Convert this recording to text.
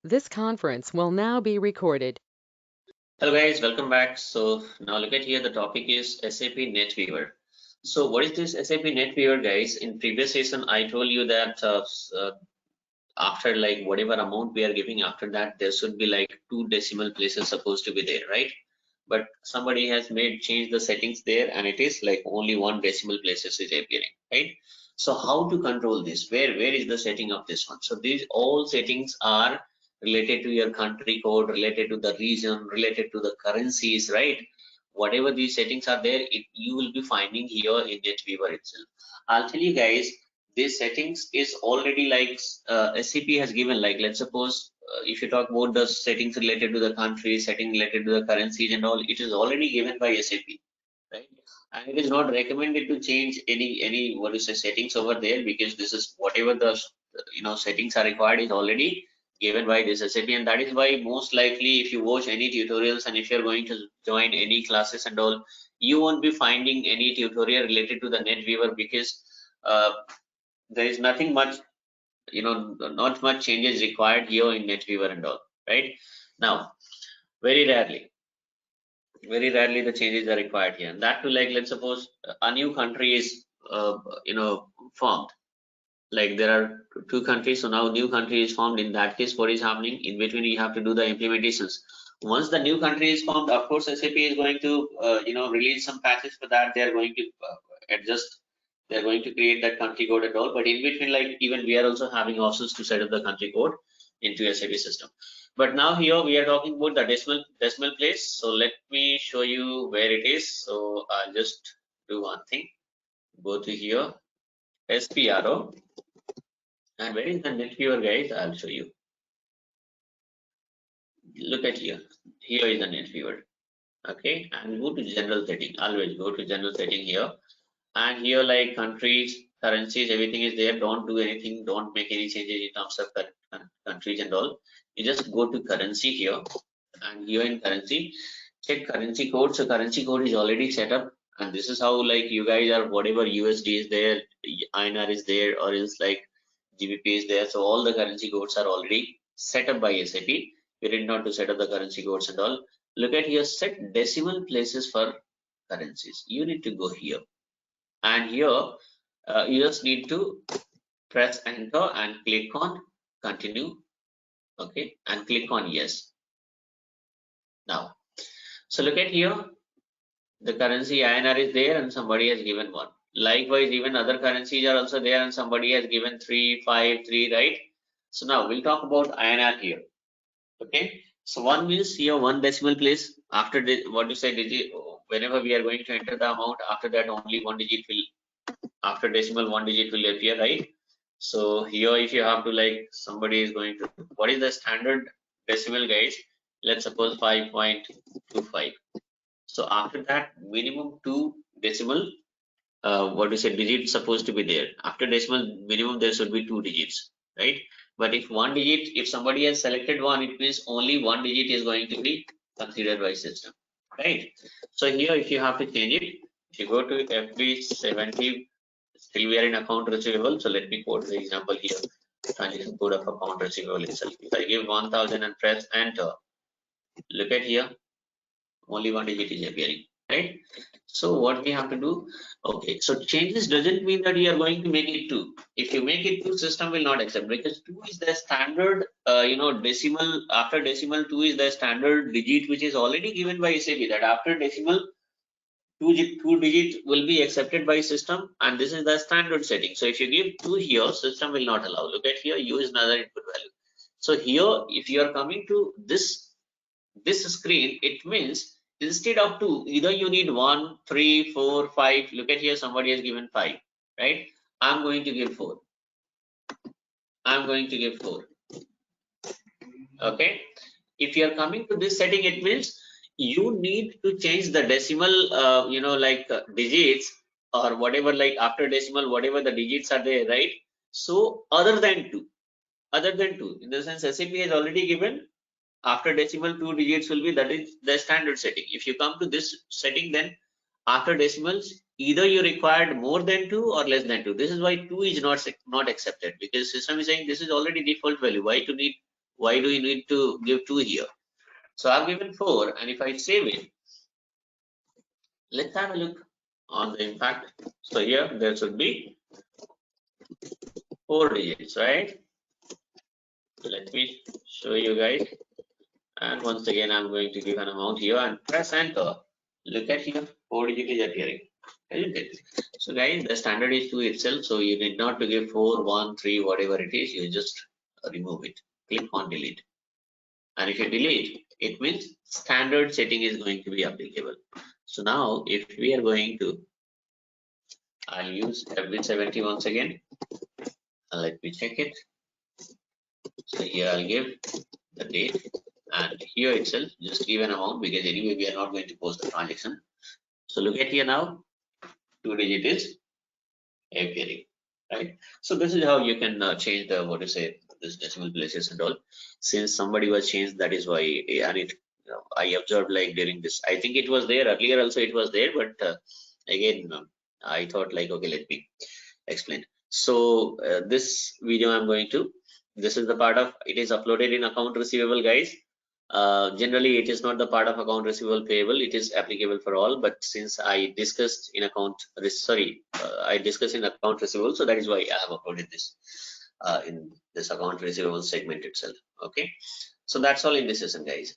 This conference will now be recorded. Hello guys, welcome back. So now look at here, the topic is SAP Netweaver. So what is this SAP Netweaver, guys? In previous session, I told you that after like whatever amount we are giving, after that there should be like 2 decimal places supposed to be there, right? But somebody has made change the settings there, and it is like only 1 decimal places is appearing, right? So how to control this? Where is the setting of this one? So these all settings are related to your country code, related to the region, related to the currencies, right? Whatever these settings are there, you will be finding here in NetWeaver itself. I'll tell you guys, these settings is already like SAP has given, like let's suppose if you talk about the settings related to the country, setting related to the currencies and all, it is already given by SAP, right? And it is not recommended to change any what is the settings over there, because this is whatever the settings are required is already given by this SAP. And that is why most likely if you watch any tutorials and if you're going to join any classes and all, you won't be finding any tutorial related to the NetWeaver, because there is nothing much, not much changes required here in NetWeaver and all, right? Now, very rarely the changes are required here. And that too, like let's suppose a new country is, formed. Like there are 2 countries, so now new country is formed. In that case, what is happening? In between, you have to do the implementations. Once the new country is formed, of course, SAP is going to, release some patches for that. They are going to adjust. They are going to create that country code and all. But in between, like even we are also having options to set up the country code into SAP system. But now here we are talking about the decimal place. So let me show you where it is. So I'll just do one thing. Go to here, SPRO. And where is the NetWeaver, guys? I'll show you. Look at here. Here is the NetWeaver. Okay, and go to general setting. Always go to general setting here. And here, like countries, currencies, everything is there. Don't do anything. Don't make any changes in terms of countries and all. You just go to currency here, and here in currency, check currency code. So currency code is already set up, and this is how like you guys are, whatever USD is there, INR is there, or else like GBP is there. So all the currency codes are already set up by SAP. You did not to set up the currency codes and all. Look at here, set decimal places for currencies. You need to go here, and here you just need to press enter and click on continue. Okay, and click on yes. Now, so look at here, the currency INR is there and somebody has given 1. Likewise, even other currencies are also there and somebody has given 353, right? So now we'll talk about INR here. Okay, so 1 means here 1 decimal place. After what you say digit, whenever we are going to enter the amount, after that only 1 digit will, after decimal 1 digit will appear, right? So here if you have to, like somebody is going to, what is the standard decimal, guys? Let's suppose 5.25. So after that, minimum 2 decimal, what we say, digits supposed to be there. After decimal, minimum there should be 2 digits, right? But if 1 digit, if somebody has selected 1, it means only 1 digit is going to be considered by system, right? So here, if you have to change it, if you go to FB70, still we are in account receivable. So let me quote the example here. Transaction code of account receivable itself. If I give 1000 and press enter, look at here, only 1 digit is appearing, right? So what we have to do? Okay, so changes doesn't mean that you are going to make it 2. If you make it 2, system will not accept, because 2 is the standard, decimal. After decimal, 2 is the standard digit which is already given by SAP, that after decimal 2 digit will be accepted by system, and this is the standard setting. So if you give 2 here, system will not allow. Look at here, use another input value. So here, if you are coming to this screen, it means instead of 2, either you need 1, 3, 4, 5. Look at here, somebody has given 5, right? I'm going to give 4. I'm going to give 4. Okay, if you are coming to this setting, it means you need to change the decimal, digits or whatever, like after decimal, whatever the digits are there, right? So other than 2, in the sense SAP has already given after decimal 2 digits will be, that is the standard setting. If you come to this setting, then after decimals, either you required more than 2 or less than 2. This is why 2 is not accepted, because system is saying this is already default value. Why to need Why do you need to give 2 here? So I've given 4, and if I save it, let's have a look on the impact. So here there should be 4 digits, right? Let me show you guys. And once again, I'm going to give an amount here and press enter. Look at here, 4 digit is appearing. Isn't it? So guys, the standard is 2 itself. So you need not to give 4, 1, 3, whatever it is. You just remove it. Click on delete. And if you delete, it means standard setting is going to be applicable. So now if we are going to, I'll use FB70 once again. And let me check it. So here I'll give the date, and here itself just give an amount, because anyway we are not going to post the transaction. So look at here now, 2 digit is appearing, right? So this is how you can change the, what to say, this decimal places and all. Since somebody was changed, that is why, and it, I observed like during this, I think it was there earlier also, it was there, but again I thought like, okay, let me explain. So this video I'm going to, this is the part of, it is uploaded in account receivable, guys. Generally it is not the part of account receivable payable, it is applicable for all, but since I discussed in account, I discussed in account receivable, so that is why I have uploaded this in this account receivable segment itself. Okay, so that's all in this session, guys.